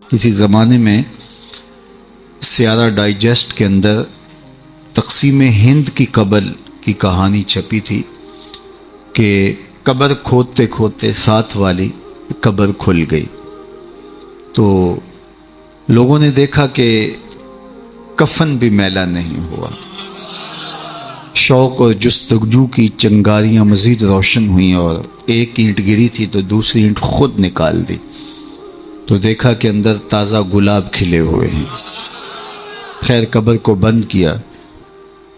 کسی زمانے میں سیارہ ڈائجسٹ کے اندر تقسیم ہند کی قبر کی کہانی چھپی تھی کہ قبر کھودتے کھودتے ساتھ والی قبر کھل گئی، تو لوگوں نے دیکھا کہ کفن بھی میلا نہیں ہوا۔ شوق اور جستجو کی چنگاریاں مزید روشن ہوئیں اور ایک اینٹ گری تھی تو دوسری اینٹ خود نکال دی، تو دیکھا کہ اندر تازہ گلاب کھلے ہوئے ہیں۔ خیر قبر کو بند کیا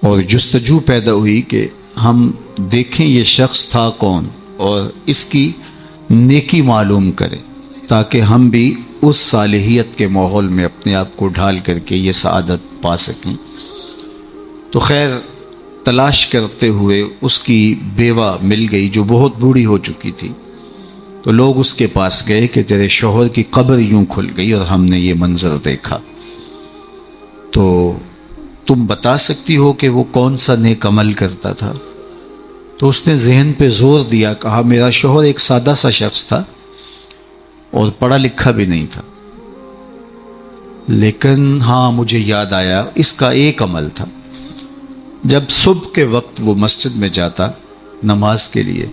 اور جستجو پیدا ہوئی کہ ہم دیکھیں یہ شخص تھا کون اور اس کی نیکی معلوم کریں تاکہ ہم بھی اس صالحیت کے ماحول میں اپنے آپ کو ڈھال کر کے یہ سعادت پا سکیں۔ تو خیر تلاش کرتے ہوئے اس کی بیوہ مل گئی جو بہت بوڑھی ہو چکی تھی، تو لوگ اس کے پاس گئے کہ تیرے شوہر کی قبر یوں کھل گئی اور ہم نے یہ منظر دیکھا، تو تم بتا سکتی ہو کہ وہ کون سا نیک عمل کرتا تھا؟ تو اس نے ذہن پہ زور دیا، کہا میرا شوہر ایک سادہ سا شخص تھا اور پڑھا لکھا بھی نہیں تھا، لیکن ہاں مجھے یاد آیا اس کا ایک عمل تھا، جب صبح کے وقت وہ مسجد میں جاتا نماز کے لیے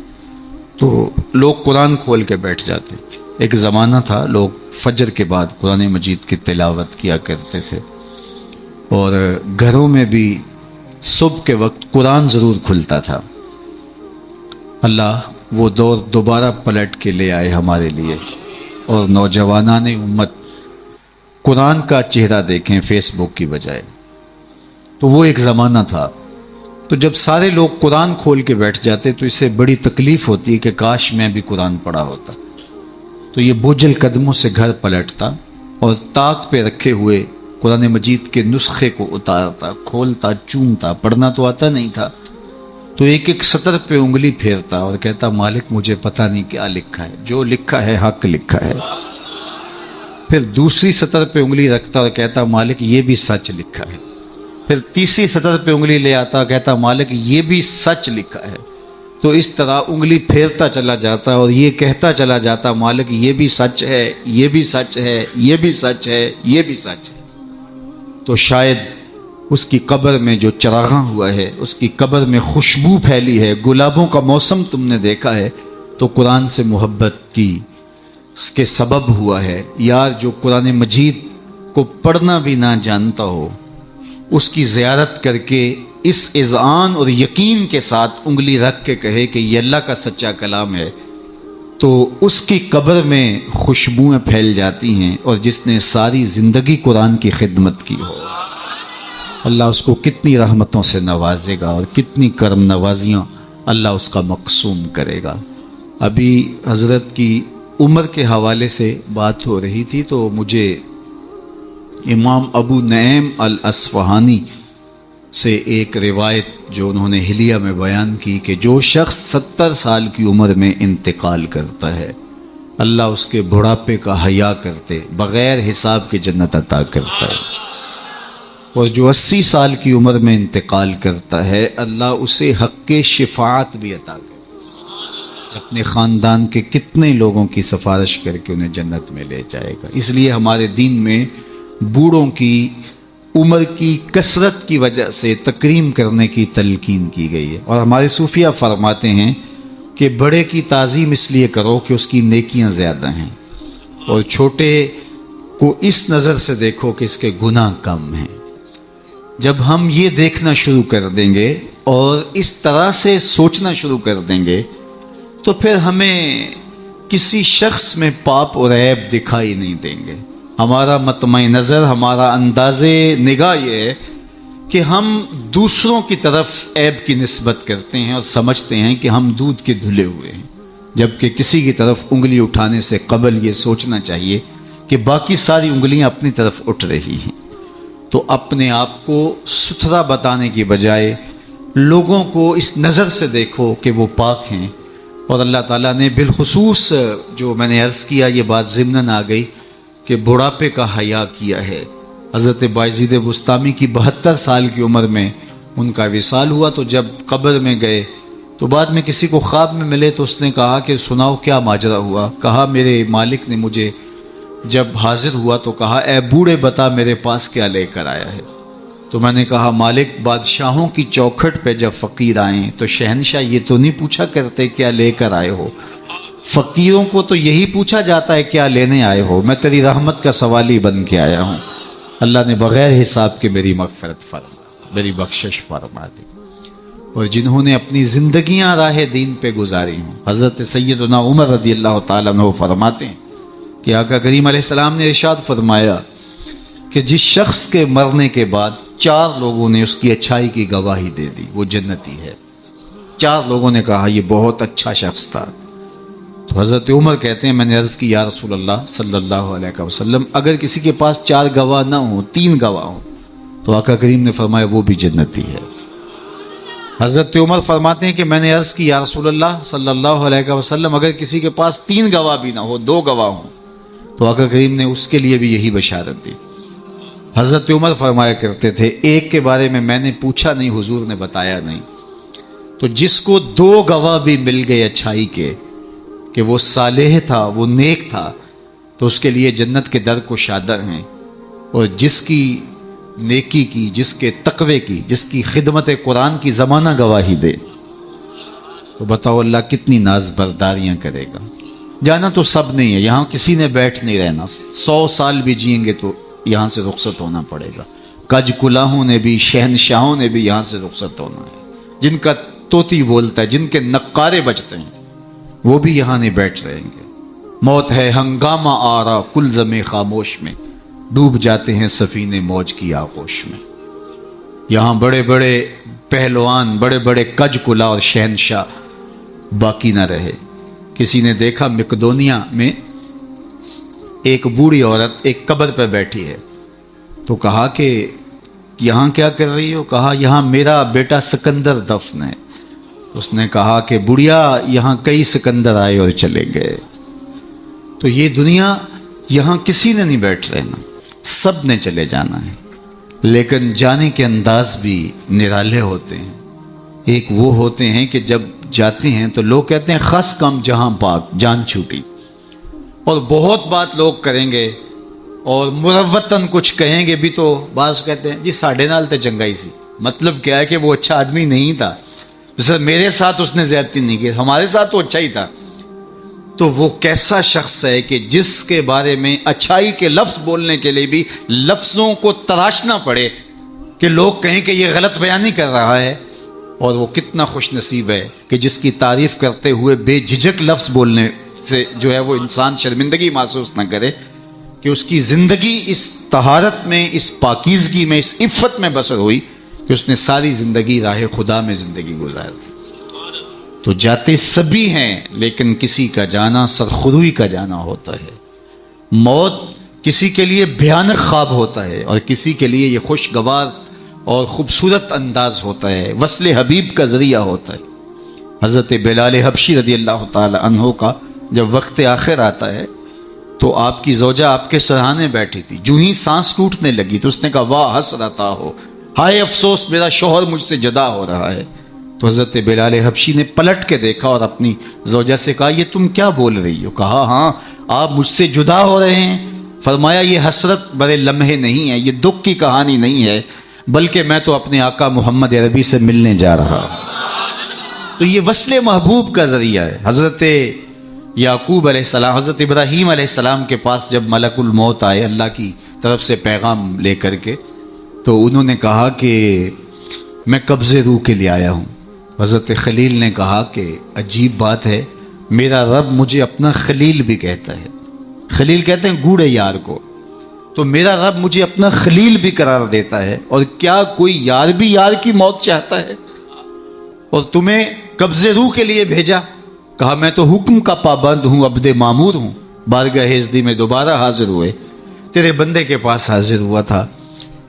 تو لوگ قرآن کھول کے بیٹھ جاتے۔ ایک زمانہ تھا لوگ فجر کے بعد قرآن مجید کی تلاوت کیا کرتے تھے، اور گھروں میں بھی صبح کے وقت قرآن ضرور کھلتا تھا۔ اللہ وہ دور دوبارہ پلٹ کے لے آئے ہمارے لیے، اور نوجوانان امت قرآن کا چہرہ دیکھیں فیس بک کی بجائے۔ تو وہ ایک زمانہ تھا، تو جب سارے لوگ قرآن کھول کے بیٹھ جاتے تو اس سے بڑی تکلیف ہوتی کہ کاش میں بھی قرآن پڑھا ہوتا۔ تو یہ بوجھل قدموں سے گھر پلٹتا اور طاق پہ رکھے ہوئے قرآن مجید کے نسخے کو اتارتا، کھولتا، چومتا، پڑھنا تو آتا نہیں تھا، تو ایک ایک سطر پہ انگلی پھیرتا اور کہتا مالک مجھے پتہ نہیں کیا لکھا ہے، جو لکھا ہے حق لکھا ہے۔ پھر دوسری سطر پہ انگلی رکھتا اور کہتا مالک یہ بھی سچ لکھا ہے۔ پھر تیسری سطر پہ انگلی لے آتا، کہتا مالک یہ بھی سچ لکھا ہے۔ تو اس طرح انگلی پھیرتا چلا جاتا اور یہ کہتا چلا جاتا مالک یہ بھی سچ ہے، یہ بھی سچ ہے، یہ بھی سچ ہے، یہ بھی سچ ہے۔ تو شاید اس کی قبر میں جو چراغاں ہوا ہے، اس کی قبر میں خوشبو پھیلی ہے، گلابوں کا موسم تم نے دیکھا ہے، تو قرآن سے محبت کی اس کے سبب ہوا ہے۔ یار جو قرآن مجید کو پڑھنا بھی نہ جانتا ہو، اس کی زیارت کر کے اس اذعان اور یقین کے ساتھ انگلی رکھ کے کہے کہ یہ اللہ کا سچا کلام ہے، تو اس کی قبر میں خوشبوئیں پھیل جاتی ہیں، اور جس نے ساری زندگی قرآن کی خدمت کی ہو اللہ اس کو کتنی رحمتوں سے نوازے گا اور کتنی کرم نوازیاں اللہ اس کا مقسوم کرے گا۔ ابھی حضرت کی عمر کے حوالے سے بات ہو رہی تھی تو مجھے امام ابو نعیم الاصفہانی سے ایک روایت جو انہوں نے حلیہ میں بیان کی کہ جو شخص 70 سال کی عمر میں انتقال کرتا ہے اللہ اس کے بڑھاپے کا حیا کرتے بغیر حساب کے جنت عطا کرتا ہے، اور جو 80 سال کی عمر میں انتقال کرتا ہے اللہ اسے حق شفاعت بھی عطا کرتا ہے، اپنے خاندان کے کتنے لوگوں کی سفارش کر کے انہیں جنت میں لے جائے گا۔ اس لیے ہمارے دین میں بوڑھوں کی عمر کی کثرت کی وجہ سے تکریم کرنے کی تلقین کی گئی ہے، اور ہمارے صوفیہ فرماتے ہیں کہ بڑے کی تعظیم اس لیے کرو کہ اس کی نیکیاں زیادہ ہیں، اور چھوٹے کو اس نظر سے دیکھو کہ اس کے گناہ کم ہیں۔ جب ہم یہ دیکھنا شروع کر دیں گے اور اس طرح سے سوچنا شروع کر دیں گے تو پھر ہمیں کسی شخص میں پاپ اور عیب دکھائی نہیں دیں گے۔ ہمارا مطمع نظر، ہمارا انداز نگاہ یہ ہے کہ ہم دوسروں کی طرف عیب کی نسبت کرتے ہیں اور سمجھتے ہیں کہ ہم دودھ کے دھلے ہوئے ہیں، جبکہ کسی کی طرف انگلی اٹھانے سے قبل یہ سوچنا چاہیے کہ باقی ساری انگلیاں اپنی طرف اٹھ رہی ہیں۔ تو اپنے آپ کو ستھرا بتانے کی بجائے لوگوں کو اس نظر سے دیکھو کہ وہ پاک ہیں، اور اللہ تعالیٰ نے بالخصوص جو میں نے عرض کیا یہ بات ضمناً آ گئی کہ بڑھاپے کا حیا کیا ہے۔ حضرت بایزید بسطامی کی 72 سال کی عمر میں ان کا وصال ہوا، تو جب قبر میں گئے تو بعد میں کسی کو خواب میں ملے تو اس نے کہا کہ سناؤ کیا ماجرا ہوا؟ کہا میرے مالک نے مجھے جب حاضر ہوا تو کہا اے بوڑھے بتا میرے پاس کیا لے کر آیا ہے؟ تو میں نے کہا مالک بادشاہوں کی چوکھٹ پہ جب فقیر آئیں تو شہنشاہ یہ تو نہیں پوچھا کرتے کیا لے کر آئے ہو، فقیروں کو تو یہی پوچھا جاتا ہے کیا لینے آئے ہو، میں تیری رحمت کا سوالی بن کے آیا ہوں۔ اللہ نے بغیر حساب کے میری مغفرت فرما، میری بخشش فرما دی۔ اور جنہوں نے اپنی زندگیاں راہ دین پہ گزاری ہوں، حضرت سیدنا عمر رضی اللہ تعالیٰ عنہ فرماتے ہیں کہ آقا کریم علیہ السلام نے ارشاد فرمایا کہ جس شخص کے مرنے کے بعد 4 لوگوں نے اس کی اچھائی کی گواہی دے دی وہ جنتی ہے۔ 4 لوگوں نے کہا یہ بہت اچھا شخص تھا۔ تو حضرت عمر کہتے ہیں میں نے عرض کی یا رسول اللہ صلی اللہ علیہ وسلم اگر کسی کے پاس 4 گواہ نہ ہوں 3 گواہ ہوں تو آقا کریم نے فرمایا وہ بھی جنتی ہے۔ حضرت عمر فرماتے ہیں کہ میں نے عرض کی یا رسول اللہ صلی اللہ علیہ وسلم اگر کسی کے پاس 3 گواہ بھی نہ ہو 2 گواہ ہوں تو آقا کریم نے اس کے لیے بھی یہی بشارت دی۔ حضرت عمر فرمایا کرتے تھے ایک کے بارے میں نے پوچھا نہیں حضور نے بتایا نہیں، تو جس کو 2 گواہ بھی مل گئے اچھائی کے کہ وہ صالح تھا وہ نیک تھا تو اس کے لیے جنت کے در کشادہ ہیں، اور جس کی نیکی کی، جس کے تقوی کی، جس کی خدمت قرآن کی زمانہ گواہی دے تو بتاؤ اللہ کتنی ناز برداریاں کرے گا۔ جانا تو سب نہیں ہے، یہاں کسی نے بیٹھ نہیں رہنا، 100 سال بھی جئیں گے تو یہاں سے رخصت ہونا پڑے گا۔ کج کلاہوں نے بھی شہنشاہوں نے بھی یہاں سے رخصت ہونا ہے، جن کا طوطی بولتا ہے، جن کے نقارے بجتے ہیں وہ بھی یہاں نہیں بیٹھ رہیں گے۔ موت ہے ہنگامہ آرا کل زمیں خاموش میں، ڈوب جاتے ہیں سفینے موج کی آغوش میں۔ یہاں بڑے بڑے پہلوان، بڑے بڑے کج کلا اور شہنشاہ باقی نہ رہے۔ کسی نے دیکھا مقدونیہ میں ایک بوڑھی عورت ایک قبر پہ بیٹھی ہے، تو کہا کہ یہاں کیا کر رہی ہو؟ کہا یہاں میرا بیٹا سکندر دفن ہے۔ اس نے کہا کہ بڑھیا یہاں کئی سکندر آئے اور چلے گئے، تو یہ دنیا یہاں کسی نے نہیں بیٹھ رہنا، سب نے چلے جانا ہے، لیکن جانے کے انداز بھی نرالے ہوتے ہیں۔ ایک وہ ہوتے ہیں کہ جب جاتے ہیں تو لوگ کہتے ہیں خاص کم جہاں پاک جان چھوٹی، اور بہت بات لوگ کریں گے اور مروتاً کچھ کہیں گے بھی تو بعض کہتے ہیں جی ساڑھے نال تے چنگائی سی، مطلب کیا ہے کہ وہ اچھا آدمی نہیں تھا، سر میرے ساتھ اس نے زیادتی نہیں کی، ہمارے ساتھ تو اچھا ہی تھا۔ تو وہ کیسا شخص ہے کہ جس کے بارے میں اچھائی کے لفظ بولنے کے لیے بھی لفظوں کو تراشنا پڑے کہ لوگ کہیں کہ یہ غلط بیانی کر رہا ہے، اور وہ کتنا خوش نصیب ہے کہ جس کی تعریف کرتے ہوئے بے جھجک لفظ بولنے سے جو ہے وہ انسان شرمندگی محسوس نہ کرے کہ اس کی زندگی اس طہارت میں، اس پاکیزگی میں، اس عفت میں بسر ہوئی کہ اس نے ساری زندگی راہ خدا میں زندگی گزار دی۔ تو جاتے سبھی ہیں لیکن کسی کا جانا سرخروئی کا جانا ہوتا ہے۔ موت کسی کے لیے بھیانک خواب ہوتا ہے اور کسی کے لیے یہ خوشگوار اور خوبصورت انداز ہوتا ہے، وصل حبیب کا ذریعہ ہوتا ہے۔ حضرت بلال حبشی رضی اللہ تعالی عنہ کا جب وقت آخر آتا ہے تو آپ کی زوجہ آپ کے سرہانے بیٹھی تھی، جو ہی سانس ٹوٹنے لگی تو اس نے کہا واہ حسرتا ہو، ہائے افسوس میرا شوہر مجھ سے جدا ہو رہا ہے۔ تو حضرت بلال حبشی نے پلٹ کے دیکھا اور اپنی زوجہ سے کہا یہ تم کیا بول رہی ہو؟ کہا ہاں آپ مجھ سے جدا ہو رہے ہیں۔ فرمایا یہ حسرت بڑے لمحے نہیں ہے، یہ دکھ کی کہانی نہیں ہے، بلکہ میں تو اپنے آقا محمد عربی سے ملنے جا رہا ہوں۔ تو یہ وصل محبوب کا ذریعہ ہے۔ حضرت یعقوب علیہ السلام، حضرت ابراہیم علیہ السلام کے پاس جب ملک الموت آئے اللہ کی طرف سے پیغام لے کر کے، تو انہوں نے کہا کہ میں قبض روح کے لیے آیا ہوں۔ حضرت خلیل نے کہا کہ عجیب بات ہے، میرا رب مجھے اپنا خلیل بھی کہتا ہے۔ خلیل کہتے ہیں گوڑے یار کو، تو میرا رب مجھے اپنا خلیل بھی قرار دیتا ہے، اور کیا کوئی یار بھی یار کی موت چاہتا ہے؟ اور تمہیں قبض روح کے لیے بھیجا؟ کہا میں تو حکم کا پابند ہوں، عبد معمور ہوں، بارگاہ ہزدی میں دوبارہ حاضر ہوئے، تیرے بندے کے پاس حاضر ہوا تھا،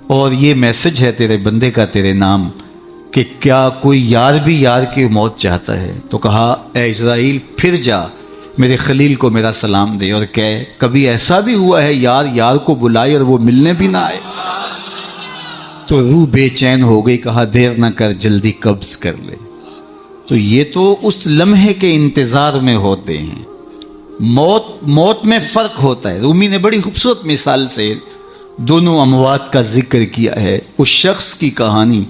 اور یہ میسج ہے تیرے بندے کا تیرے نام کہ کیا کوئی یار بھی یار کی موت چاہتا ہے؟ تو کہا اے اسرائیل پھر جا میرے خلیل کو میرا سلام دے اور کہے کبھی ایسا بھی ہوا ہے یار یار کو بلائے اور وہ ملنے بھی نہ آئے؟ تو روح بے چین ہو گئی، کہا دیر نہ کر جلدی قبض کر لے۔ تو یہ تو اس لمحے کے انتظار میں ہوتے ہیں، موت میں فرق ہوتا ہے. رومی نے بڑی خوبصورت مثال سے دونوں اموات کا ذکر کیا ہے. اس شخص کی کہانی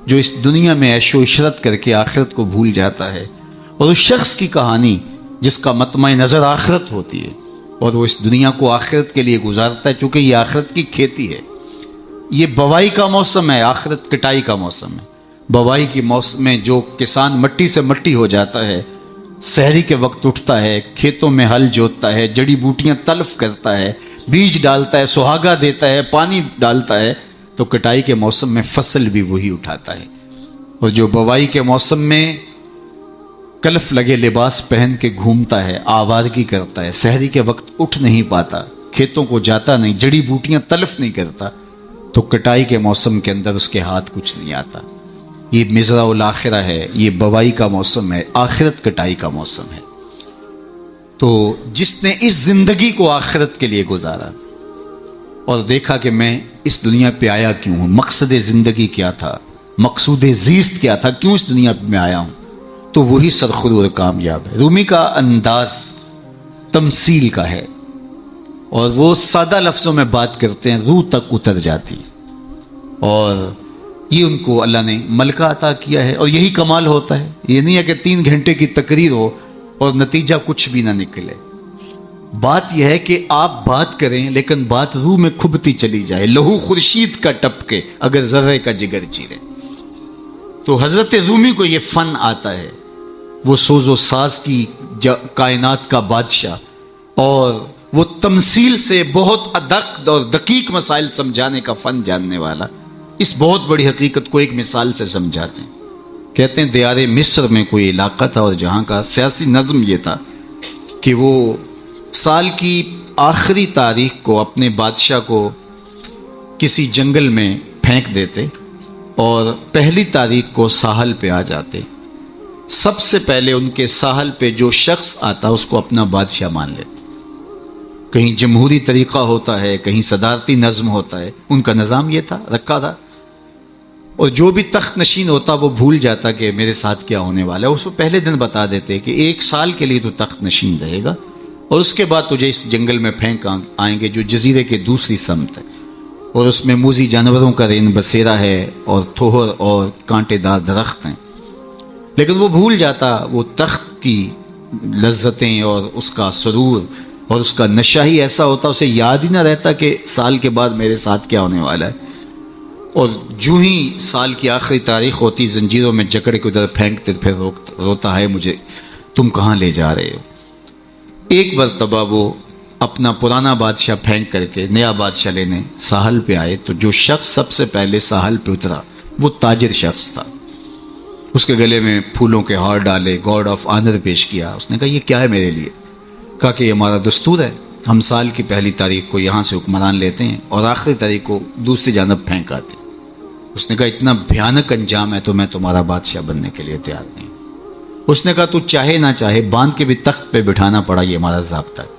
جو اس دنیا میں عیش و عشرت کر کے آخرت کو بھول جاتا ہے، اور اس شخص کی کہانی جس کا مطمع نظر آخرت ہوتی ہے اور وہ اس دنیا کو آخرت کے لیے گزارتا ہے. چونکہ یہ آخرت کی کھیتی ہے، یہ بوائی کا موسم ہے، آخرت کٹائی کا موسم ہے. بوائی کے موسم میں جو کسان مٹی سے مٹی ہو جاتا ہے، سحری کے وقت اٹھتا ہے، کھیتوں میں ہل جوتتا ہے، جڑی بوٹیاں تلف کرتا ہے، بیج ڈالتا ہے، سہاگا دیتا ہے، پانی ڈالتا ہے، تو کٹائی کے موسم میں فصل بھی وہی اٹھاتا ہے. اور جو بوائی کے موسم میں کلف لگے لباس پہن کے گھومتا ہے، آوارگی کرتا ہے، سحری کے وقت اٹھ نہیں پاتا، کھیتوں کو جاتا نہیں، جڑی بوٹیاں تلف نہیں کرتا، تو کٹائی کے موسم کے اندر اس کے ہاتھ کچھ نہیں آتا. یہ مزرع الاخرہ ہے، یہ بوائی کا موسم ہے، آخرت کٹائی کا موسم ہے. تو جس نے اس زندگی کو آخرت کے لیے گزارا اور دیکھا کہ میں اس دنیا پہ آیا کیوں ہوں، مقصد زندگی کیا تھا، مقصود زیست کیا تھا، کیوں اس دنیا پہ میں آیا ہوں، تو وہی سرخرو اور کامیاب ہے. رومی کا انداز تمثیل کا ہے اور وہ سادہ لفظوں میں بات کرتے ہیں، روح تک اتر جاتی ہے. اور یہ ان کو اللہ نے ملکہ عطا کیا ہے. اور یہی کمال ہوتا ہے، یہ نہیں ہے کہ 3 گھنٹے کی تقریر ہو اور نتیجہ کچھ بھی نہ نکلے. بات یہ ہے کہ آپ بات کریں لیکن بات روح میں کھبتی چلی جائے، لہو خورشید کا ٹپکے اگر ذرے کا جگر چیرے. تو حضرت رومی کو یہ فن آتا ہے، وہ سوز و ساز کی کائنات کا بادشاہ، اور وہ تمثیل سے بہت ادق اور دقیق مسائل سمجھانے کا فن جاننے والا. اس بہت بڑی حقیقت کو ایک مثال سے سمجھاتے ہیں. کہتے ہیں دیار مصر میں کوئی علاقہ تھا اور جہاں کا سیاسی نظم یہ تھا کہ وہ سال کی آخری تاریخ کو اپنے بادشاہ کو کسی جنگل میں پھینک دیتے اور پہلی تاریخ کو ساحل پہ آ جاتے. سب سے پہلے ان کے ساحل پہ جو شخص آتا اس کو اپنا بادشاہ مان لیتے. کہیں جمہوری طریقہ ہوتا ہے، کہیں صدارتی نظم ہوتا ہے، ان کا نظام یہ تھا، رکھا تھا. اور جو بھی تخت نشین ہوتا وہ بھول جاتا کہ میرے ساتھ کیا ہونے والا ہے، اس کو پہلے دن بتا دیتے کہ 1 سال کے لیے تو تخت نشین رہے گا اور اس کے بعد تجھے اس جنگل میں پھینک آئیں گے جو جزیرے کے دوسری سمت ہے، اور اس میں موذی جانوروں کا رین بسیرا ہے اور تھوہر اور کانٹے دار درخت ہیں. لیکن وہ بھول جاتا وہ تخت کی لذتیں اور اس کا سرور اور اس کا نشہ ہی ایسا ہوتا، اسے یاد ہی نہ رہتا کہ سال کے بعد میرے ساتھ کیا ہونے والا ہے. اور جو ہی سال کی آخری تاریخ ہوتی زنجیروں میں جکڑ کے ادھر پھینکتے، پھر روتا ہے مجھے تم کہاں لے جا رہے ہو. ایک مرتبہ وہ اپنا پرانا بادشاہ پھینک کر کے نیا بادشاہ لینے ساحل پہ آئے تو جو شخص سب سے پہلے ساحل پہ اترا وہ تاجر شخص تھا. اس کے گلے میں پھولوں کے ہار ڈالے، گارڈ آف آنر پیش کیا. اس نے کہا یہ کیا ہے میرے لیے؟ کہا کہ یہ ہمارا دستور ہے، ہم سال کی پہلی تاریخ کو یہاں سے حکمران لیتے ہیں اور آخری تاریخ کو دوسری جانب پھینک آتے ہیں. اس نے کہا اتنا بھیانک انجام ہے تو میں تمہارا بادشاہ بننے کے لیے تیار نہیں. اس نے کہا تو چاہے نہ چاہے باندھ کے بھی تخت پہ بٹھانا پڑا، یہ ہمارا ضابطہ ہے.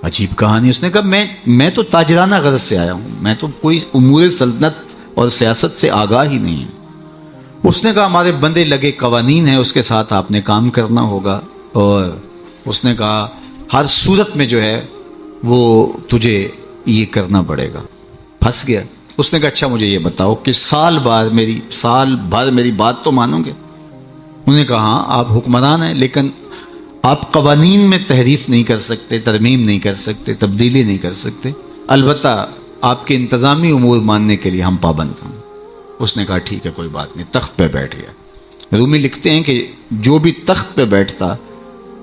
عجیب کہانی. اس نے کہا میں تو تاجرانہ غرض سے آیا ہوں، میں تو کوئی امور سلطنت اور سیاست سے آگاہ ہی نہیں ہوں. اس نے کہا ہمارے بندے لگے قوانین ہیں، اس کے ساتھ آپ نے کام کرنا ہوگا، اور اس نے کہا ہر صورت میں جو ہے وہ تجھے یہ کرنا پڑے گا. پھنس گیا. اس نے کہا اچھا مجھے یہ بتاؤ کہ سال بھر میری بات تو مانو گے؟ انہوں نے کہا ہاں آپ حکمران ہیں لیکن آپ قوانین میں تحریف نہیں کر سکتے، ترمیم نہیں کر سکتے، تبدیلی نہیں کر سکتے، البتہ آپ کے انتظامی امور ماننے کے لیے ہم پابند ہیں. اس نے کہا ٹھیک ہے کوئی بات نہیں. تخت پہ بیٹھ گیا. رومی لکھتے ہیں کہ جو بھی تخت پہ بیٹھتا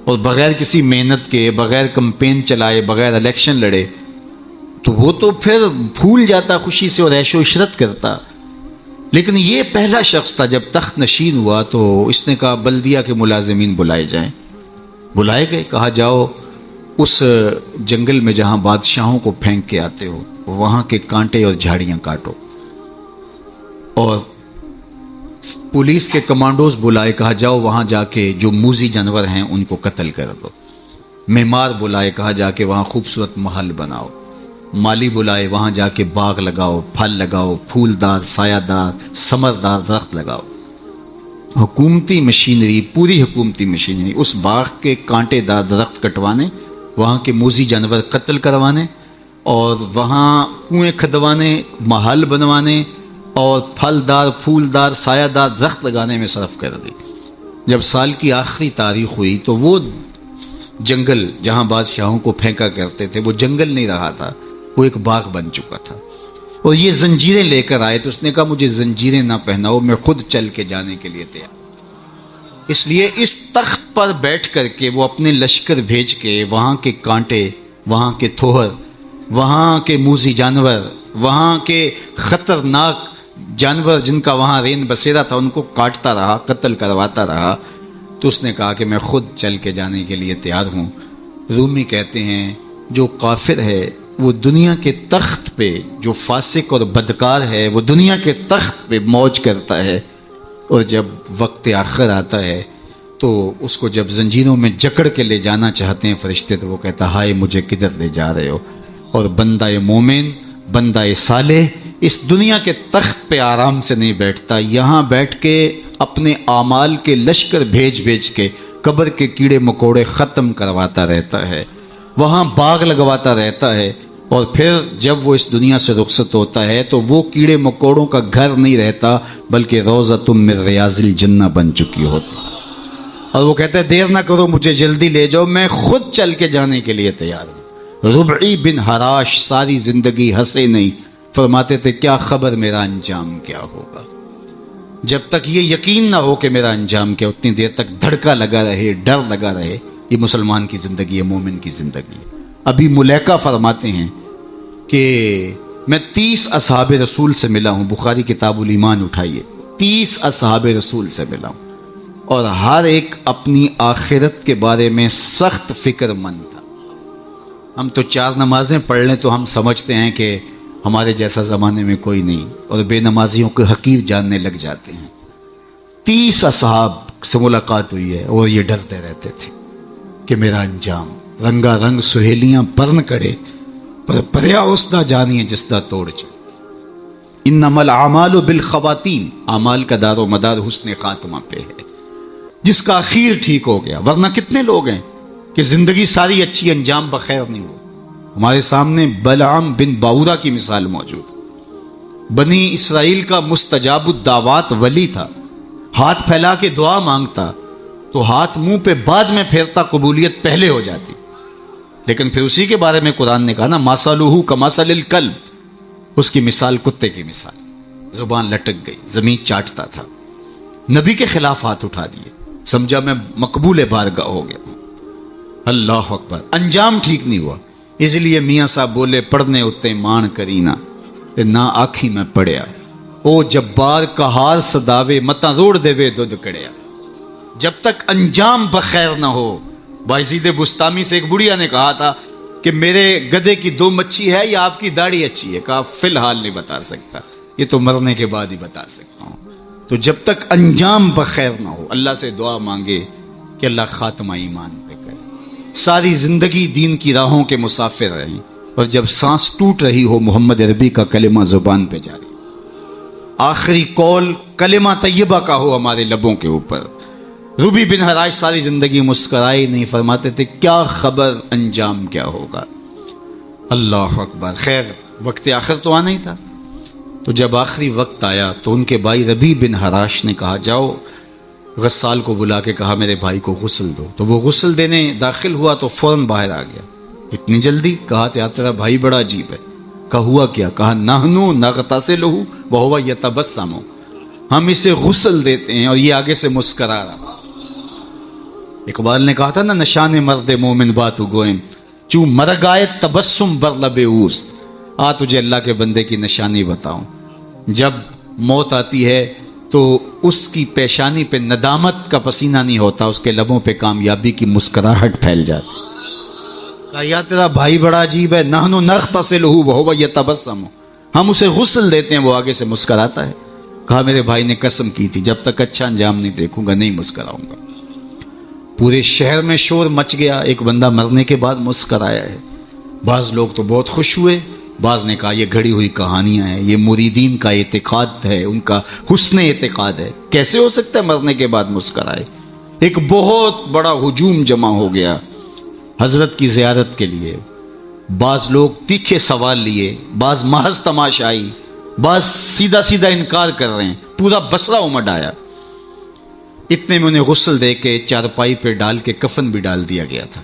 اور بغیر کسی محنت کے، بغیر کمپین چلائے، بغیر الیکشن لڑے، تو وہ تو پھر پھول جاتا خوشی سے اور عیش و عشرت کرتا. لیکن یہ پہلا شخص تھا جب تخت نشین ہوا تو اس نے کہا بلدیہ کے ملازمین بلائے جائیں. بلائے گئے. کہا جاؤ اس جنگل میں جہاں بادشاہوں کو پھینک کے آتے ہو وہاں کے کانٹے اور جھاڑیاں کاٹو. اور پولیس کے کمانڈوز بلائے. کہا جاؤ وہاں جا کے جو موذی جانور ہیں ان کو قتل کر دو. معمار بلائے. کہا جا کے وہاں خوبصورت محل بناؤ. مالی بلائے. وہاں جا کے باغ لگاؤ، پھل لگاؤ، پھولدار، سایہ دار، ثمردار درخت لگاؤ. حکومتی مشینری، پوری حکومتی مشینری اس باغ کے کانٹے دار درخت کٹوانے، وہاں کے موذی جانور قتل کروانے، اور وہاں کنویں کھدوانے، محل بنوانے اور پھلدار پھولدار سایہ دار درخت لگانے میں صرف کر دی۔ جب سال کی آخری تاریخ ہوئی تو وہ جنگل جہاں بادشاہوں کو پھینکا کرتے تھے وہ جنگل نہیں رہا تھا، وہ ایک باغ بن چکا تھا۔ اور یہ زنجیریں لے کر آئے تو اس نے کہا مجھے زنجیریں نہ پہناؤ، میں خود چل کے جانے کے لیے تیار۔ اس لیے اس تخت پر بیٹھ کر کے وہ اپنے لشکر بھیج کے وہاں کے کانٹے، وہاں کے تھوہر، وہاں کے موذی جانور، وہاں کے خطرناک جانور جن کا وہاں رین بسیرا تھا ان کو کاٹتا رہا، قتل کرواتا رہا۔ تو اس نے کہا کہ میں خود چل کے جانے کے لیے تیار ہوں۔ رومی کہتے ہیں جو کافر ہے وہ دنیا کے تخت پہ، جو فاسق اور بدکار ہے وہ دنیا کے تخت پہ موج کرتا ہے، اور جب وقت آخر آتا ہے تو اس کو جب زنجیروں میں جکڑ کے لے جانا چاہتے ہیں فرشتے تو وہ کہتا ہائے مجھے کدھر لے جا رہے ہو۔ اور بندہ مومن، بندہ صالح اس دنیا کے تخت پہ آرام سے نہیں بیٹھتا، یہاں بیٹھ کے اپنے اعمال کے لشکر بھیج بھیج کے قبر کے کیڑے مکوڑے ختم کرواتا رہتا ہے، وہاں باغ لگواتا رہتا ہے، اور پھر جب وہ اس دنیا سے رخصت ہوتا ہے تو وہ کیڑے مکوڑوں کا گھر نہیں رہتا بلکہ روضۃ من ریاض الجنہ بن چکی ہوتی۔ اور وہ کہتا ہے دیر نہ کرو مجھے جلدی لے جاؤ، میں خود چل کے جانے کے لیے تیار ہوں۔ ربعی بن حراش ساری زندگی ہنسے نہیں، فرماتے تھے کیا خبر میرا انجام کیا ہوگا۔ جب تک یہ یقین نہ ہو کہ میرا انجام کیا، اتنی دیر تک دھڑکا لگا رہے، ڈر لگا رہے۔ یہ مسلمان کی زندگی ہے، مومن کی زندگی ہے۔ ابھی ملیکہ فرماتے ہیں کہ میں 30 اصحاب رسول سے ملا ہوں، بخاری کتاب الایمان اٹھائیے، 30 اصحاب رسول سے ملا ہوں، اور ہر ایک اپنی آخرت کے بارے میں سخت فکر مند تھا۔ ہم تو 4 نمازیں پڑھ لیں تو ہم سمجھتے ہیں کہ ہمارے جیسا زمانے میں کوئی نہیں، اور بے نمازیوں کو حقیر جاننے لگ جاتے ہیں۔ 30 اصحاب سے ملاقات ہوئی ہے اور یہ ڈرتے رہتے تھے کہ میرا انجام، رنگا رنگ سہیلیاں پرن کڑے پر پریا اس دا جانیے جس دا توڑ چے۔ انما الاعمال بالخواتیم، اعمال کا دار و مدار حسن خاتمہ پہ ہے، جس کا اخیر ٹھیک ہو گیا۔ ورنہ کتنے لوگ ہیں کہ زندگی ساری اچھی، انجام بخیر نہیں ہو۔ ہمارے سامنے بلعام بن باورا کی مثال موجود۔ بنی اسرائیل کا مستجاب الدعوات ولی تھا، ہاتھ پھیلا کے دعا مانگتا تو ہاتھ منہ پہ بعد میں پھیرتا، قبولیت پہلے ہو جاتی۔ لیکن پھر اسی کے بارے میں قرآن نے کہا نا مَثَلُهُ كَمَثَلِ الْكَلْبِ، اس کی مثال کتے کی مثال، زبان لٹک گئی، زمین چاٹتا تھا، نبی کے خلاف ہاتھ اٹھا دیے، سمجھا میں مقبول بارگاہ ہو گیا۔ اللہ اکبر، انجام ٹھیک نہیں ہوا۔ اس لیے میاں صاحب بولے پڑھنے اتے مان کرینا تے نہ آکھی میں پڑھیا، او جبار کہار صداوے متا روڑ دے وے دودھ کڑیا۔ جب تک انجام بخیر نہ ہو۔ بایزید بستامی سے ایک بڑھیا نے کہا تھا کہ میرے گدھے کی 2 مچھی ہے یا آپ کی داڑھی اچھی ہے؟ کہا فی الحال نہیں بتا سکتا، یہ تو مرنے کے بعد ہی بتا سکتا ہوں۔ تو جب تک انجام بخیر نہ ہو اللہ سے دعا مانگے کہ اللہ خاتمہ ایمان پہ کرے۔ ساری زندگی دین کی راہوں کے مسافر رہیں، اور جب سانس ٹوٹ رہی ہو محمد عربی کا کلمہ زبان پہ جاری، آخری قول کلمہ طیبہ کا ہو ہمارے لبوں کے اوپر۔ روبی بن حراش ساری زندگی مسکرائے نہیں، فرماتے تھے کیا خبر انجام کیا ہوگا۔ اللہ اکبر۔ خیر وقت آخر تو آنا ہی تھا، تو جب آخری وقت آیا تو ان کے بھائی ربی بن حراش نے کہا جاؤ، غسال کو بلا کے کہا میرے بھائی کو غسل دو۔ تو وہ غسل دینے داخل ہوا تو فوراً باہر آ گیا۔ اتنی جلدی؟ کہا تھا تیرا بھائی بڑا عجیب ہے۔ کہا ہوا کیا؟ کہا نحنو نغتسلہ وہو یتبسم، ہم اسے غسل دیتے ہیں اور یہ آگے سے مسکرا رہا۔ اقبال نے کہا تھا نا نشان مرد مومن باتو گوئم چوں مرگائے تبسم بر لب اوست، آ تجھے اللہ کے بندے کی نشانی بتاؤں، جب موت آتی ہے تو اس کی پیشانی پہ ندامت کا پسینہ نہیں ہوتا، اس کے لبوں پہ کامیابی کی مسکراہٹ پھیل جاتی۔ کہا یا تیرا بھائی بڑا عجیب ہے، نحنو نغتسلہ وہو یتبسم، ہم اسے غسل دیتے ہیں وہ آگے سے مسکراتا ہے۔ کہا میرے بھائی نے قسم کی تھی جب تک اچھا انجام نہیں دیکھوں گا نہیں مسکراؤں گا۔ پورے شہر میں شور مچ گیا، ایک بندہ مرنے کے بعد مسکرایا ہے۔ بعض لوگ تو بہت خوش ہوئے بعض نے کہا یہ گھڑی ہوئی کہانیاں ہیں، یہ مریدین کا اعتقاد ہے، ان کا حسن اعتقاد ہے، کیسے ہو سکتا ہے مرنے کے بعد مسکرائے؟ ایک بہت بڑا ہجوم جمع ہو گیا حضرت کی زیارت کے لیے. بعض لوگ تیکھے سوال لیے، بعض محض تماشائی، بعض سیدھا سیدھا انکار کر رہے ہیں. پورا بصرہ امڈ آیا. اتنے میں انہیں غسل دے کے چارپائی پہ ڈال کے کفن بھی ڈال دیا گیا تھا.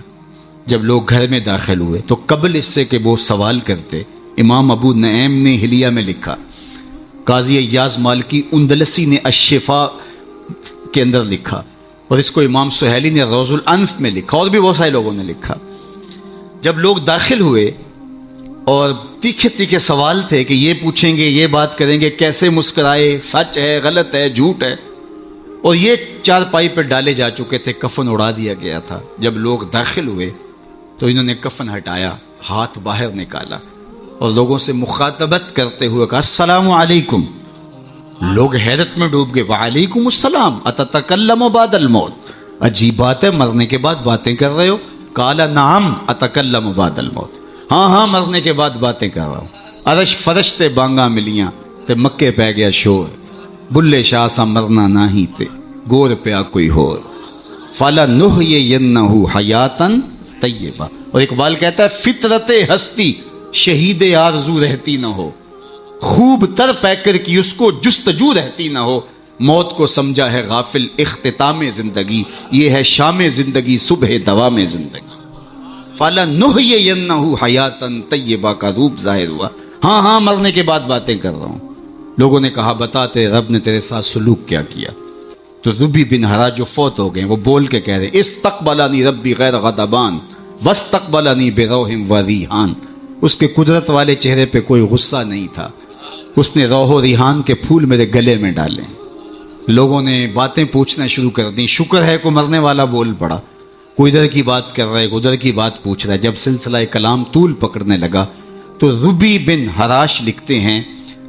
جب لوگ گھر میں داخل ہوئے تو قبل اس سے کہ وہ سوال کرتے، امام ابو نعیم نے حلیہ میں لکھا، قاضی ایاز مالکی اندلسی نے الشفاء کے اندر لکھا، اور اس کو امام سہیلی نے روض الانف میں لکھا، اور بھی بہت سارے لوگوں نے لکھا. جب لوگ داخل ہوئے اور تیکھے تیکھے سوال تھے کہ یہ پوچھیں گے، یہ بات کریں گے، کیسے مسکرائے، سچ ہے، غلط ہے، جھوٹ ہے، اور یہ چارپائی پہ ڈالے جا چکے تھے، کفن اڑا دیا گیا تھا. جب لوگ داخل ہوئے تو انہوں نے کفن ہٹایا، ہاتھ باہر نکالا اور لوگوں سے مخاطبت کرتے ہوئے کہا السلام علیکم. لوگ حیرت میں ڈوب گئے، وعلیکم السلام اتتکلم بعد الموت، عجیب بات ہے، مرنے کے بعد باتیں کر رہے ہو؟ قال نعم اتکلم بعد الموت، ہاں ہاں مرنے کے بعد باتیں کر رہا ہوں. عرش فرش تے بانگا ملیاں تے مکے پہ گیا شور، بلے شاہ سا مرنا نہ ہی تے گور پیا کوئی ہور، فَلَنُحْيِيَنَّهُ حَيَاتًا طیبہ. اور اقبال کہتا ہے فطرت ہستی شہید آرزو رہتی نہ ہو، خوب تر پیکر کی اس کو جستجو رہتی نہ ہو. موت کو سمجھا ہے غافل اختتام زندگی، یہ ہے شام زندگی صبح دوام زندگی. فَلَنُحْيِيَنَّهُ حَيَاتًا طیبہ کا روپ ظاہر ہوا. ہاں ہاں مرنے کے بعد باتیں کر رہا ہوں. لوگوں نے کہا بتا تیرے رب نے تیرے ساتھ سلوک کیا کیا؟ تو ربی بن ہرا جو فوت ہو گئے وہ بول کے کہہ رہے استقبلنی ربی غیر غضبان واستقبلنی بروح و ریحان. اس کے قدرت والے چہرے پہ کوئی غصہ نہیں تھا، اس نے روح و ریحان کے پھول میرے گلے میں ڈالے. لوگوں نے باتیں پوچھنا شروع کر دیں. شکر ہے کوئی مرنے والا بول پڑا، کوئی ادھر کی بات کر رہا ہے، ادھر کی بات پوچھ رہا ہے. جب سلسلہ کلام طول پکڑنے لگا تو ربی بن ہراش لکھتے ہیں،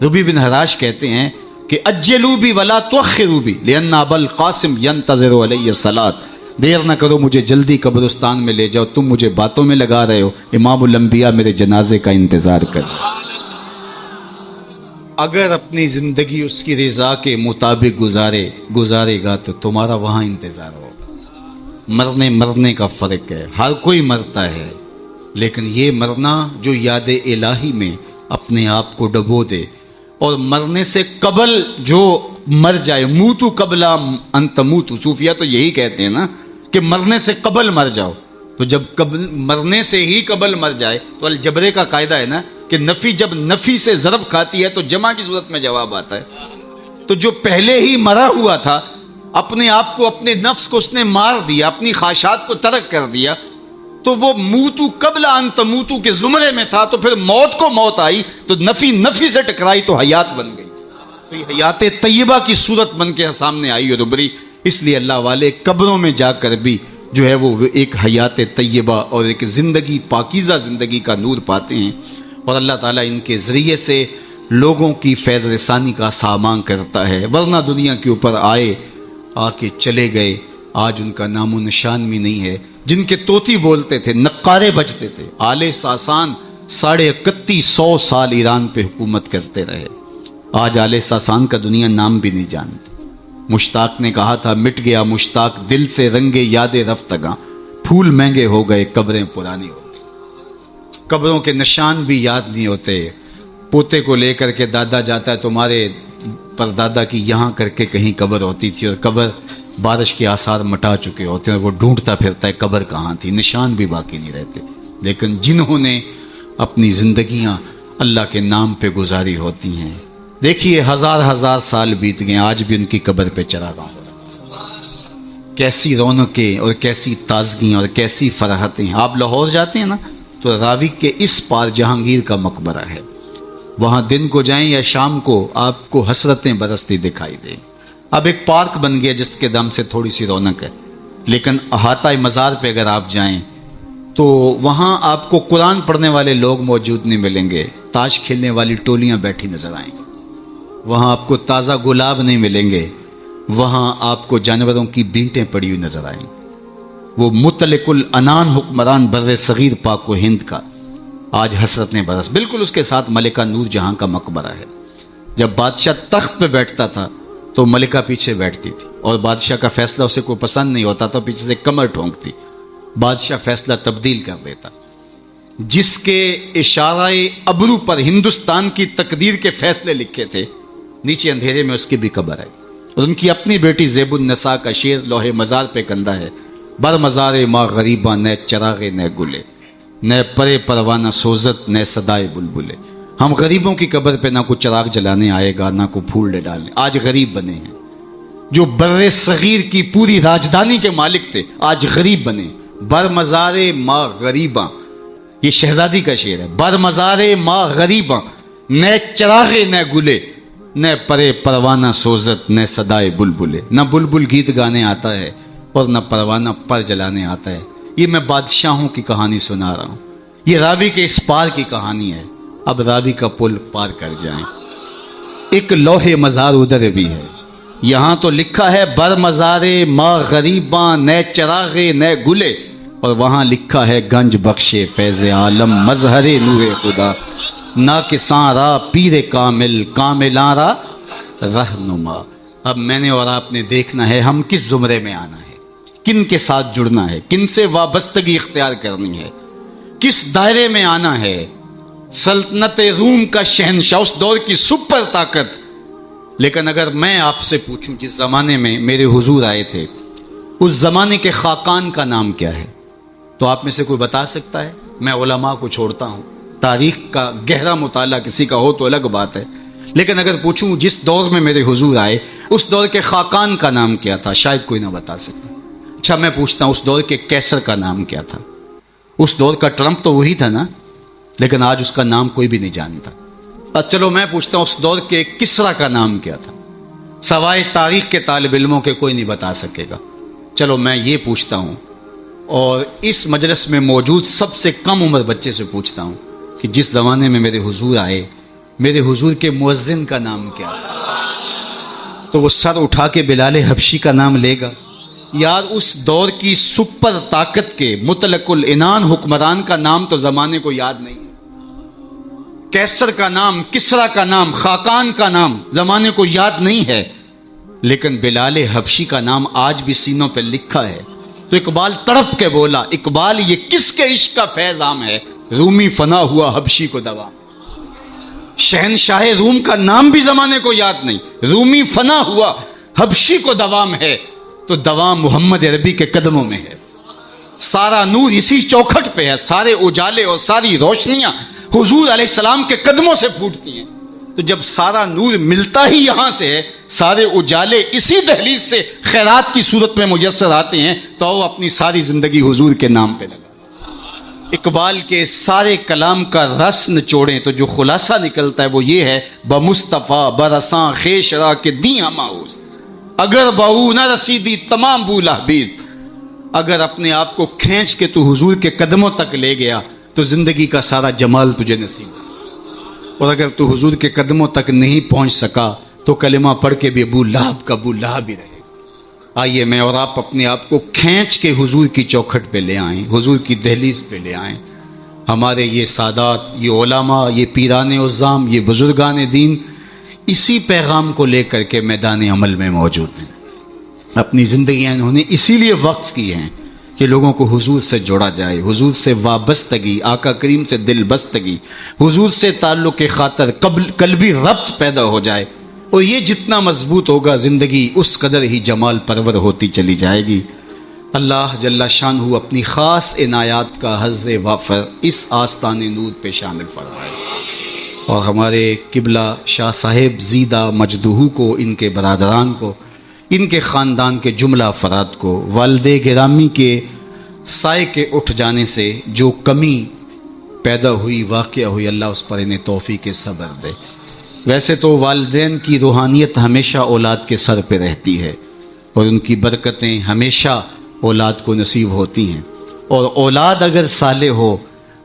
ربی بن ہراش کہتے ہیں کہ اجلوا بی ولا تؤخروا بی لان ابا القاسم ينتظر علی الصلاۃ، دیر نہ کرو مجھے جلدی قبرستان میں لے جاؤ، تم مجھے باتوں میں لگا رہے ہو، امام الانبیاء میرے جنازے کا انتظار کر. اگر اپنی زندگی اس کی رضا کے مطابق گزارے گا تو تمہارا وہاں انتظار ہوگا. مرنے کا فرق ہے، ہر کوئی مرتا ہے، لیکن یہ مرنا جو یاد الہی میں اپنے آپ کو ڈبو دے، اور مرنے سے قبل جو مر جائے، موتو قبل ان تموتو، صوفیہ تو یہی کہتے ہیں نا کہ مرنے سے قبل مر جاؤ. تو جب مرنے سے ہی قبل مر جائے تو الجبرے کا قاعدہ ہے نا کہ نفی جب نفی سے ضرب کھاتی ہے تو جمع کی صورت میں جواب آتا ہے. تو جو پہلے ہی مرا ہوا تھا، اپنے آپ کو، اپنے نفس کو اس نے مار دیا، اپنی خواہشات کو ترک کر دیا، تو وہ موتو قبل ان تموتو کے زمرے میں تھا. تو پھر موت کو موت آئی تو نفی سے ٹکرائی تو حیات بن گئی. تو یہ حیات طیبہ کی صورت بن کے سامنے آئی اور ابھری. اس لیے اللہ والے قبروں میں جا کر بھی جو ہے وہ ایک حیات طیبہ اور ایک زندگی، پاکیزہ زندگی کا نور پاتے ہیں. اور اللہ تعالیٰ ان کے ذریعے سے لوگوں کی فیض رسانی کا سامان کرتا ہے. ورنہ دنیا کے اوپر آ کے چلے گئے، آج ان کا نام و نشان بھی نہیں ہے. جن کے طوطی بولتے تھے، نقارے بجتے تھے، آل ساسان 3150 سال ایران پہ حکومت کرتے رہے. آج آل ساسان کا دنیا نام بھی نہیں جانتی. مشتاق نے کہا تھا مٹ گیا مشتاق دل سے رنگے یاد رفتگاں، پھول مہنگے ہو گئے قبریں پرانی ہو گئی. قبروں کے نشان بھی یاد نہیں ہوتے. پوتے کو لے کر کے دادا جاتا ہے، تمہارے پردادا کی یہاں کر کے کہیں قبر ہوتی تھی، اور قبر بارش کے آثار مٹا چکے ہوتے ہیں، وہ ڈھونڈتا پھرتا ہے قبر کہاں تھی، نشان بھی باقی نہیں رہتے. لیکن جنہوں نے اپنی زندگیاں اللہ کے نام پہ گزاری ہوتی ہیں، دیکھیے ہزار سال بیت گئے، آج بھی ان کی قبر پہ چراغاں ہو رہا ہے. کیسی رونقیں اور کیسی تازگیاں اور کیسی فرحتیں. آپ لاہور جاتے ہیں نا تو راوی کے اس پار جہانگیر کا مقبرہ ہے، وہاں دن کو جائیں یا شام کو آپ کو حسرتیں برستی دکھائی دیں. اب ایک پارک بن گیا جس کے دم سے تھوڑی سی رونق ہے، لیکن احاطہ مزار پہ اگر آپ جائیں تو وہاں آپ کو قرآن پڑھنے والے لوگ موجود نہیں ملیں گے، تاش کھیلنے والی ٹولیاں بیٹھی نظر آئیں گی. وہاں آپ کو تازہ گلاب نہیں ملیں گے، وہاں آپ کو جانوروں کی بینٹیں پڑی ہوئی نظر آئیں. وہ مطلق العنان حکمران بر صغیر پاک و ہند کا آج حسرت نے برس. بالکل اس کے ساتھ ملکہ نور جہاں کا مقبرہ ہے. جب بادشاہ تخت پہ بیٹھتا تھا تو ملکہ پیچھے بیٹھتی تھی اور بادشاہ کا فیصلہ اسے کوئی پسند نہیں ہوتا تو پیچھے سے کمر ٹھونکتی. بادشاہ فیصلہ تبدیل کر دیتا. جس کے اشارہ ابرو پر ہندوستان کی تقدیر کے فیصلے لکھے تھے نیچے اندھیرے میں اس کی بھی قبر ہے. اور ان کی اپنی بیٹی زیب النساء کا شعر لوح مزار پہ کندہ ہے. بر مزار ماں غریباں نہ چراغے نہ گلے، نہ پرے پروانہ سوزت نہ صدائے بلبلے. ہم غریبوں کی قبر پہ نہ کوئی چراغ جلانے آئے گا نہ کوئی پھول ڈالنے. آج غریب بنے ہیں. جو بر صغیر کی پوری راجدھانی کے مالک تھے آج غریب بنے. بر مزار ماں غریباں، یہ شہزادی کا شعر ہے. بر مزار ماں غریباں نہ چراغے نہ گلے، نہ پرے پروانہ سوزت نہ صدائے بلبلے. نہ بلبل گیت گانے آتا ہے اور نہ پروانہ پر جلانے آتا ہے. یہ میں بادشاہوں کی کہانی سنا رہا ہوں. یہ راوی کے اس پار کی کہانی ہے. اب راوی کا پل پار کر جائیں. ایک لوح مزار ادھر بھی ہے. یہاں تو لکھا ہے بر مزار ماں غریباں نہ چراغے نہ گلے، اور وہاں لکھا ہے گنج بخشے فیض عالم مظہر نور خدا، نہ کساں را پیر کامل کاملاں را رہنما. اب میں نے اور آپ نے دیکھنا ہے ہم کس زمرے میں آنا ہے، کن کے ساتھ جڑنا ہے، کن سے وابستگی اختیار کرنی ہے، کس دائرے میں آنا ہے. سلطنت روم کا شہنشاہ، اس دور کی سپر طاقت. لیکن اگر میں آپ سے پوچھوں جس زمانے میں میرے حضور آئے تھے اس زمانے کے خاقان کا نام کیا ہے تو آپ میں سے کوئی بتا سکتا ہے؟ میں علماء کو چھوڑتا ہوں، تاریخ کا گہرا مطالعہ کسی کا ہو تو الگ بات ہے. لیکن اگر پوچھوں جس دور میں میرے حضور آئے اس دور کے خاقان کا نام کیا تھا، شاید کوئی نہ بتا سکے. اچھا میں پوچھتا ہوں اس دور کے کیسر کا نام کیا تھا؟ اس دور کا ٹرمپ تو وہی تھا نا، لیکن آج اس کا نام کوئی بھی نہیں جانتا. چلو میں پوچھتا ہوں اس دور کے کسرا کا نام کیا تھا؟ سوائے تاریخ کے طالب علموں کے کوئی نہیں بتا سکے گا. چلو میں یہ پوچھتا ہوں اور اس مجلس میں موجود سب سے کم عمر بچے سے پوچھتا ہوں کہ جس زمانے میں میرے حضور آئے میرے حضور کے مؤذن کا نام کیا تھا؟ تو وہ سر اٹھا کے بلال حبشی کا نام لے گا. یار اس دور کی سپر طاقت کے مطلق العنان حکمران کا نام تو زمانے کو یاد نہیں. کیسر کا نام، کسرا کا نام، خاقان کا نام زمانے کو یاد نہیں ہے، لیکن بلال حبشی کا نام آج بھی سینوں پہ لکھا ہے. تو اقبال تڑپ کے بولا، اقبال یہ کس کے عشق کا فیض عام ہے؟ رومی فنا ہوا حبشی کو دوا. شہنشاہ روم کا نام بھی زمانے کو یاد نہیں. رومی فنا ہوا حبشی کو دوام ہے، تو دوام محمد عربی کے قدموں میں ہے. سارا نور اسی چوکھٹ پہ ہے. سارے اجالے اور ساری روشنیاں حضور علیہ السلام کے قدموں سے پھوٹتی ہیں. تو جب سارا نور ملتا ہی یہاں سے ہے، سارے اجالے اسی دہلیز سے خیرات کی صورت میں میسر آتے ہیں، تو وہ اپنی ساری زندگی حضور کے نام پہ لگا. اقبال کے سارے کلام کا رس نچوڑیں تو جو خلاصہ نکلتا ہے وہ یہ ہے، بمصطفیٰ برساں خیشرا کے دی ہماؤز، اگر بہو نہ رسیدی تمام بولا بیز. اگر اپنے آپ کو کھینچ کے تو حضور کے قدموں تک لے گیا تو زندگی کا سارا جمال تجھے نصیب ہے. اور اگر تو حضور کے قدموں تک نہیں پہنچ سکا تو کلمہ پڑھ کے بھی ابو لہب کا ابو لہب ہی رہے. آئیے میں اور آپ اپنے آپ کو کھینچ کے حضور کی چوکھٹ پہ لے آئیں، حضور کی دہلیز پہ لے آئیں. ہمارے یہ سادات، یہ علماء، یہ پیران عظام، یہ بزرگان دین اسی پیغام کو لے کر کے میدان عمل میں موجود ہیں. اپنی زندگیاں انہوں نے اسی لیے وقف کی ہیں کہ لوگوں کو حضور سے جوڑا جائے، حضور سے وابستگی، آقا کریم سے دل بستگی، حضور سے تعلق خاطر قلبی ربط پیدا ہو جائے. اور یہ جتنا مضبوط ہوگا زندگی اس قدر ہی جمال پرور ہوتی چلی جائے گی. اللہ جل شانہ اپنی خاص عنایات کا حظ وافر اس آستان نور پہ شامل فرمائے، اور ہمارے قبلہ شاہ صاحب زیدہ مجدہو کو، ان کے برادران کو، ان کے خاندان کے جملہ افراد کو والد گرامی کے سائے کے اٹھ جانے سے جو کمی پیدا ہوئی، واقعہ ہوئی، اللہ اس پر انہیں توفیق صبر دے. ویسے تو والدین کی روحانیت ہمیشہ اولاد کے سر پہ رہتی ہے اور ان کی برکتیں ہمیشہ اولاد کو نصیب ہوتی ہیں، اور اولاد اگر صالح ہو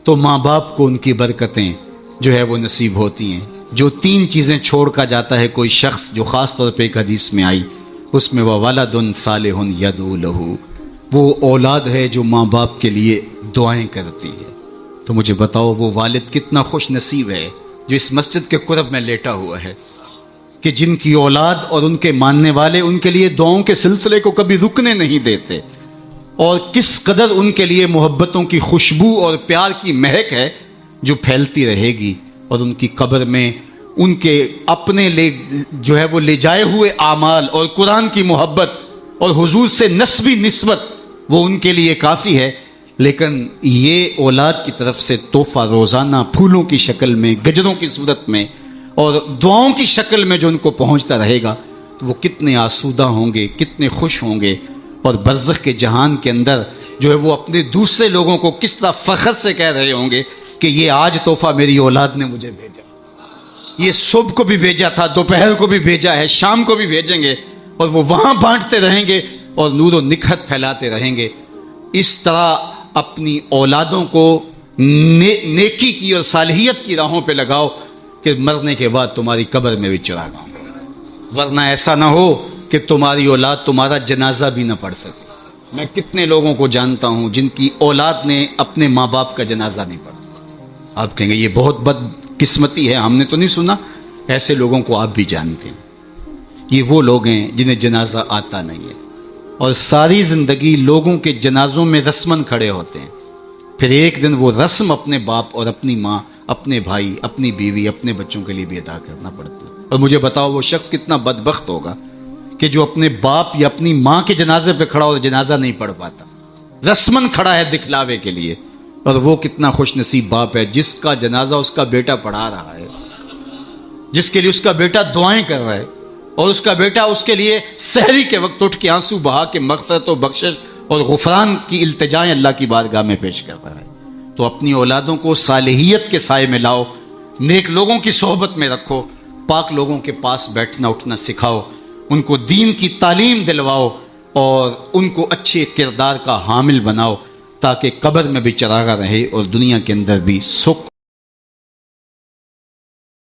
تو ماں باپ کو ان کی برکتیں جو ہے وہ نصیب ہوتی ہیں. جو تین چیزیں چھوڑ کر جاتا ہے کوئی شخص، جو خاص طور پہ ایک حدیث میں آئی، اس میں وَوَلَدٌ صَالِحٌ يَدْعُو لَهُ، وہ اولاد ہے جو ماں باپ کے لیے دعائیں کرتی ہے. تو مجھے بتاؤ وہ والد کتنا خوش نصیب ہے جو اس مسجد کے قرب میں لیٹا ہوا ہے، کہ جن کی اولاد اور ان کے ماننے والے ان کے لیے دعاؤں کے سلسلے کو کبھی رکنے نہیں دیتے، اور کس قدر ان کے لیے محبتوں کی خوشبو اور پیار کی مہک ہے جو پھیلتی رہے گی، اور ان کی قبر میں ان کے اپنے جو ہے وہ لے جائے ہوئے اعمال اور قرآن کی محبت اور حضور سے نسبی نسبت وہ ان کے لیے کافی ہے۔ لیکن یہ اولاد کی طرف سے تحفہ روزانہ پھولوں کی شکل میں، گجروں کی صورت میں اور دعاؤں کی شکل میں جو ان کو پہنچتا رہے گا تو وہ کتنے آسودہ ہوں گے، کتنے خوش ہوں گے، اور برزخ کے جہان کے اندر جو ہے وہ اپنے دوسرے لوگوں کو کس طرح فخر سے کہہ رہے ہوں گے کہ یہ آج تحفہ میری اولاد نے مجھے بھیجا، یہ صبح کو بھی بھیجا تھا، دوپہر کو بھی بھیجا ہے، شام کو بھی بھیجیں گے، اور وہ وہاں بانٹتے رہیں گے اور نور و نکھت پھیلاتے رہیں گے۔ اس طرح اپنی اولادوں کو نیکی کی اور صالحیت کی راہوں پہ لگاؤ کہ مرنے کے بعد تمہاری قبر میں بھی چراغ ہوں گے، ورنہ ایسا نہ ہو کہ تمہاری اولاد تمہارا جنازہ بھی نہ پڑھ سکے۔ میں کتنے لوگوں کو جانتا ہوں جن کی اولاد نے اپنے ماں باپ کا جنازہ نہیں پڑھا۔ آپ کہیں گے یہ بہت بد قسمتی ہے، ہم نے تو نہیں سنا۔ ایسے لوگوں کو آپ بھی جانتے ہیں، یہ وہ لوگ ہیں جنہیں جنازہ آتا نہیں ہے، اور ساری زندگی لوگوں کے جنازوں میں رسماً کھڑے ہوتے ہیں، پھر ایک دن وہ رسم اپنے باپ اور اپنی ماں، اپنے بھائی، اپنی بیوی، اپنے بچوں کے لیے بھی ادا کرنا پڑتی ہے۔ اور مجھے بتاؤ وہ شخص کتنا بدبخت ہوگا کہ جو اپنے باپ یا اپنی ماں کے جنازے پہ کھڑا اور جنازہ نہیں پڑھ پاتا، رسماً کھڑا ہے دکھلاوے کے لیے، اور وہ کتنا خوش نصیب باپ ہے جس کا جنازہ اس کا بیٹا پڑھا رہا ہے، جس کے لیے اس کا بیٹا دعائیں کر رہا ہے، اور اس کا بیٹا اس کے لیے سحری کے وقت اٹھ کے آنسو بہا کے مغفرت و بخشش اور غفران کی التجائیں اللہ کی بارگاہ میں پیش کر رہا ہے۔ تو اپنی اولادوں کو صالحیت کے سائے میں لاؤ، نیک لوگوں کی صحبت میں رکھو، پاک لوگوں کے پاس بیٹھنا اٹھنا سکھاؤ، ان کو دین کی تعلیم دلواؤ اور ان کو اچھے کردار کا حامل بناؤ، تاکہ قبر میں بھی چراغا رہے اور دنیا کے اندر بھی سکھ